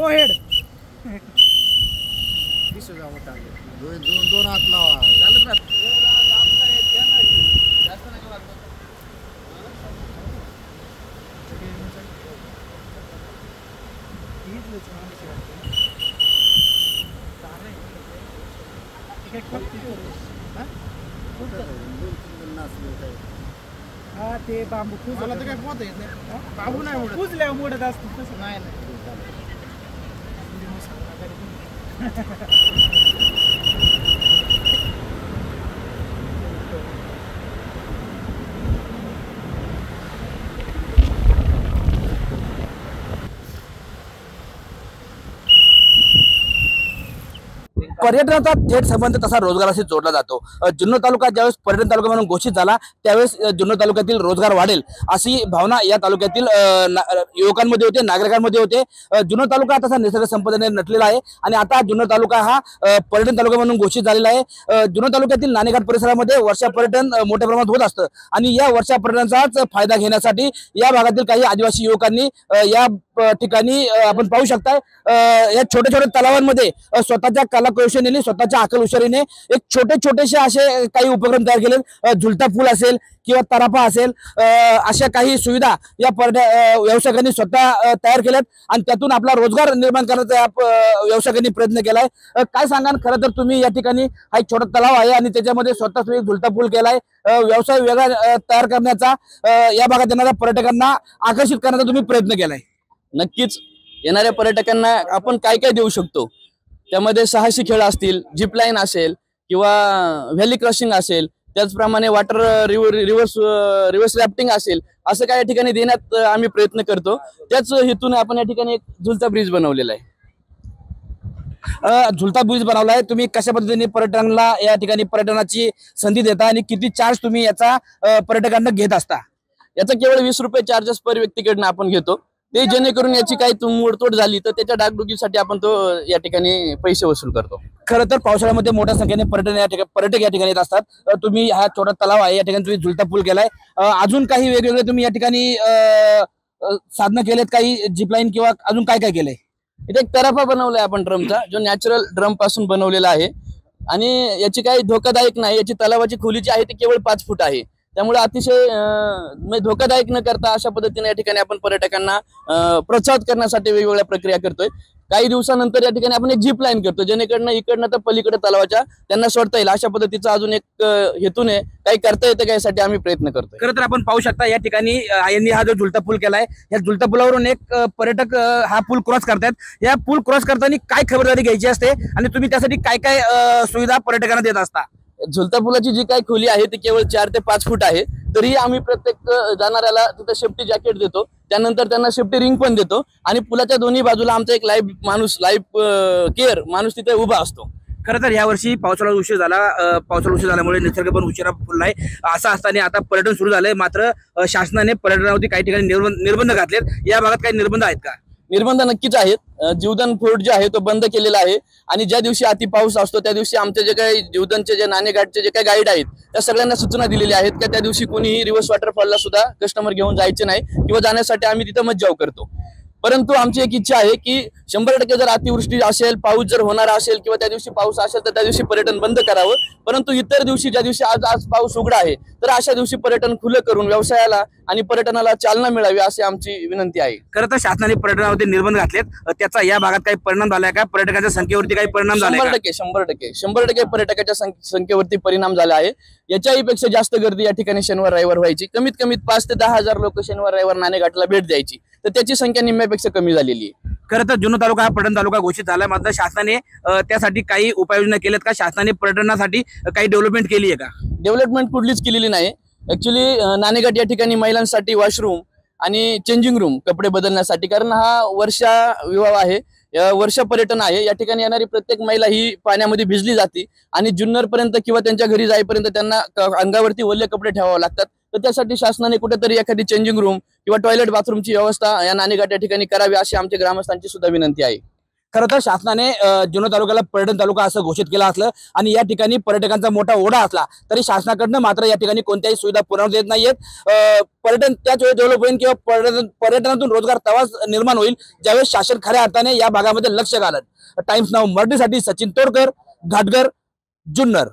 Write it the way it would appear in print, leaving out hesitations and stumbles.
गो head. दोन हात लावा. हा ते बांबू मला तर काय पोहता येत नाही. बांबू नाही मोडत. कुजल्या मोडत असतो तसं नाही नाही. पर्यटनाचा थेट संबंध तसा रोजगाराशी जोडला जातो. जुन्नर तालुका ज्यावेळेस पर्यटन तालुका म्हणून घोषित झाला त्यावेळेस जुन्नर तालुक्यातील रोजगार वाढेल अशी भावना या तालुक्यातील युवकांमध्ये होते, नागरिकांमध्ये होते. जुन्नर तालुका तसा निसर्ग संपदेने नटलेला आहे आणि आता जुन्नर तालुका हा पर्यटन तालुका म्हणून घोषित झालेला आहे. जुन्नर तालुक्यातील नाणेघाट परिसरामध्ये वर्षा पर्यटन मोठ्या प्रमाणात होत असतं आणि या वर्षा पर्यटनाचाच फायदा घेण्यासाठी या भागातील काही आदिवासी युवकांनी या ठिकाणी आपण पाहू शकता या छोट्या छोट्या तलावांमध्ये स्वतःच्या कला कौशल्याने, स्वतःच्या अकल हुशारीने एक छोटेसे असे काही उपक्रम तयार केले. झुलता पूल असेल किंवा तराफा असेल, अशा काही सुविधा या व्यावसायिकांनी स्वतः तयार केल्यात आणि त्यातून आपला रोजगार निर्माण करण्याचा व्यावसायिकांनी प्रयत्न केलाय. काय सांगा, खरं तर तुम्ही या ठिकाणी हा एक छोटा तलाव आहे आणि त्याच्यामध्ये स्वतः तुम्ही झुलता पूल केलाय. व्यवसाय वेगळा तयार करण्याचा, या भागात येणाऱ्या पर्यटकांना आकर्षित करण्याचा तुम्ही प्रयत्न केलाय. नक्कीच येणाऱ्या पर्यटकांना आपण काय काय देऊ शकतो, त्यामध्ये साहसी खेळ असतील, झिपलाईन असेल किंवा व्हॅली क्रॉसिंग असेल, त्याचप्रमाणे वॉटर रिव्हर्स रॅफ्टिंग असेल, असं काय या ठिकाणी देण्यात आम्ही प्रयत्न करतो. त्याच हेतूने आपण या ठिकाणी एक झुलता ब्रिज बनवलेला आहे. झुलता ब्रिज बनवलाय. तुम्ही कशा पद्धतीने पर्यटनाला या ठिकाणी पर्यटनाची संधी देता आणि किती चार्ज तुम्ही याचा पर्यटकांना घेत असता? याचा केवळ 20 रुपये चार्जेस पर व्यक्तीकडनं आपण घेतो. ते जेणेकरून याची काही मोडतोड झाली तर त्याच्या डागडुगीसाठी आपण तो या ठिकाणी पैसे वसूल करतो. खरं तर पावसाळ्यामध्ये मोठ्या संख्येने पर्यटक या ठिकाणी येत असतात. तुम्ही हा छोटा तलाव आहे, या ठिकाणी तुम्ही झुलता पूल केलाय. अजून काही वेगवेगळे तुम्ही या ठिकाणी साधनं केलेत, काही झिपलाईन किंवा अजून काय काय केलंय? इथे एक तराफा बनवलाय आपण ड्रमचा, जो नॅचरल ड्रम पासून बनवलेला आहे आणि याची काही धोकादायक नाही. याची तलावाची खोली जी आहे ती केवळ 5 फूट आहे. त्यामुळे अतिशय धोकादायक न करता अशा पद्धतीने या ठिकाणी आपण पर्यटकांना प्रोत्साहित करण्यासाठी वेगवेगळ्या प्रक्रिया करतोय. काही दिवसानंतर या ठिकाणी आपण एक झिप लाईन करतो, जेणेकरून इकडनं तर पलीकडे तलावाच्या त्यांना सोडता येईल. अशा पद्धतीचा अजून एक हेतूने काही करता येतं का यासाठी आम्ही प्रयत्न करतोय. खरं तर आपण पाहू शकता या ठिकाणी यांनी हा जो झुलता पूल केलाय, या झुलता पुलावरून एक पर्यटक हा पूल क्रॉस करतात. या पूल क्रॉस करताना काय खबरदारी घ्यायची असते आणि तुम्ही त्यासाठी काय काय सुविधा पर्यटकांना देत असता? झुलता पुलाची जी काही खोली आहे ती केवळ 4 ते 5 फूट आहे. तरी आम्ही प्रत्येक जाणाऱ्याला तिथे सेफ्टी जॅकेट देतो, त्यानंतर त्यांना सेफ्टी रिंग पण देतो आणि पुलाच्या दोन्ही बाजूला आमचा एक लाईव्ह केअर माणूस तिथे उभा असतो. खरं तर यावर्षी पावसाळा उशीर झाल्यामुळे निसर्ग पण उशिरा फुललाय. असं असताना आता पर्यटन सुरू झालंय, मात्र शासनाने पर्यटनावरती काही ठिकाणी निर्बंध घातलेत. या भागात काही निर्बंध आहेत का? निर्बंध नक्कीच आहेत. जीवदान फोर्ट जे आहे तो बंद केलेला आहे आणि ज्या दिवशी अति पाऊस असतो त्या दिवशी आमचे जे काही जीवदानचे जे नाणेघाटचे जे काही गाईड आहेत त्या सगळ्यांना सूचना दिलेल्या आहेत की त्या दिवशी कोणीही रिव्हर्स वॉटरफॉलला सुद्धा कस्टमर घेऊन जायचे नाही किंवा जाण्यासाठी आम्ही तिथं मज्जाव करतो. परंतु आमची एक इच्छा आहे की 100% जर अतिवृष्टी असेल, पाऊस जर होणार असेल किंवा त्या दिवशी पाऊस असेल तर त्या दिवशी पर्यटन बंद करावं. परंतु इतर दिवशी, ज्या दिवशी आज पाऊस उघडा आहे, तर अशा दिवशी पर्यटन खुलं करून व्यवसायाला आणि पर्यटनाला चालना मिळावी अशी आमची विनंती आहे. खरं तर शासनाने पर्यटनावरती निर्बंध घातलेत, त्याचा या भागात काही परिणाम झालाय का? पर्यटकांच्या संख्येवरती काही परिणाम झालाय? 100% पर्यटकाच्या संख्येवरती परिणाम झाला आहे. याच्याही पेक्षा जास्त गर्दी या ठिकाणी शनिवार रविवार व्हायची. कमीत कमी 5 ते 10 हजार लोक शनिवार रविवार नाणेघाटला भेट द्यायची, तर त्याची संख्या निम्म्यापेक्षा कमी झालेली आहे. खरं तर जुन्नर तालुका हा पर्यटन तालुका घोषित झाला, मात्र शासनाने त्यासाठी काही उपाययोजना केल्यात का? शासनाने पर्यटनासाठी काही डेव्हलपमेंट केली आहे का? डेव्हलपमेंट कुठलीच केलेली नाही. ऍक्च्युली नाणेघाट या ठिकाणी महिलांसाठी वॉशरूम आणि चेंजिंग रूम, कपडे बदलण्यासाठी, कारण हा वर्षा विवाह आहे, वर्षा पर्यटन आहे. या ठिकाणी येणारी प्रत्येक महिला ही पाण्यामध्ये भिजली जाते आणि जुन्नर पर्यंत किंवा त्यांच्या घरी जाईपर्यंत त्यांना अंगावरती ओले कपडे ठेवावे लागतात. तर त्यासाठी शासनाने कुठेतरी एखादी चेंजिंग रूम किंवा टॉयलेट बाथरूमची व्यवस्था या नाणेघाट या ठिकाणी करावी अशी आमच्या ग्रामस्थांची सुद्धा विनंती आहे. खरं तर शासनाने जुन्नर तालुक्याला पर्यटन तालुका असं घोषित केलं असलं आणि या ठिकाणी पर्यटकांचा मोठा ओढा असला तरी शासनाकडनं मात्र या ठिकाणी कोणत्याही सुविधा पुरवण्यात येत नाहीयेत. पर्यटन त्याच वेळी डेव्हलप होईल किंवा पर्यटनातून रोजगार तेव्हाच निर्माण होईल ज्यावेळेस शासन खऱ्या अर्थाने या भागामध्ये लक्ष घालत. टाइम्स नाऊ मराठीसाठी सचिन तोडकर, घाटगर, जुन्नर.